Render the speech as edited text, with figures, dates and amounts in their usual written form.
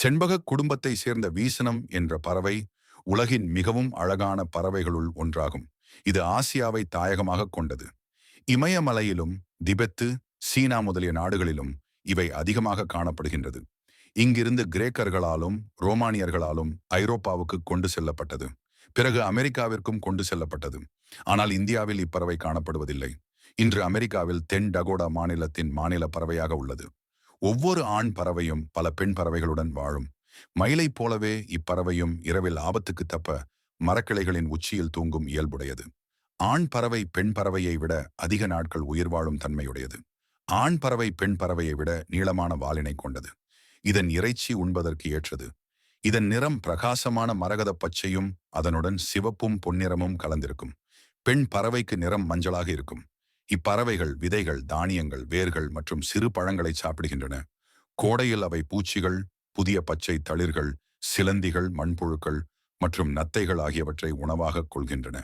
செண்பகக் குடும்பத்தை சேர்ந்த வீசனம் என்ற பறவை உலகின் மிகவும் அழகான பறவைகளுள் ஒன்றாகும். இது ஆசியாவை தாயகமாக கொண்டது. இமயமலையிலும் திபெத்து, சீனா முதலிய நாடுகளிலும் இவை அதிகமாக காணப்படுகின்றது. இங்கிருந்து கிரேக்கர்களாலும் ரோமானியர்களாலும் ஐரோப்பாவுக்கு கொண்டு செல்லப்பட்டது. பிறகு அமெரிக்காவிற்கும் கொண்டு செல்லப்பட்டது. ஆனால் இந்தியாவில் இப்பறவை காணப்படுவதில்லை. இன்று அமெரிக்காவில் தென் டகோடா மாநிலத்தின் மாநில பறவையாக உள்ளது. ஒவ்வொரு ஆண் பறவையும் பல பெண் பறவைகளுடன் வாழும். மயிலைப் போலவே இப்பறவையும் இரவில் ஆபத்துக்கு தப்ப மரக்கிளைகளின் உச்சியில் தூங்கும் இயல்புடையது. ஆண் பறவை பெண் பறவையை விட அதிக நாட்கள் உயிர் வாழும் தன்மையுடையது. ஆண் பறவை பெண் பறவையை விட நீளமான வாலினை கொண்டது. இதன் இறைச்சி உண்பதற்கு ஏற்றது. இதன் நிறம் பிரகாசமான மரகத பச்சையும் அதனுடன் சிவப்பும் பொன்னிறமும் கலந்திருக்கும். பெண் பறவைக்கு நிறம் மஞ்சளாக இருக்கும். இப்பறவைகள் விதைகள், தானியங்கள், வேர்கள் மற்றும் சிறு பழங்களை சாப்பிடுகின்றன. கோடையில் அவை பூச்சிகள், புதிய பச்சை தளிர்கள், சிலந்திகள், மண்புழுக்கள் மற்றும் நத்தைகள் ஆகியவற்றை உணவாக கொள்கின்றன.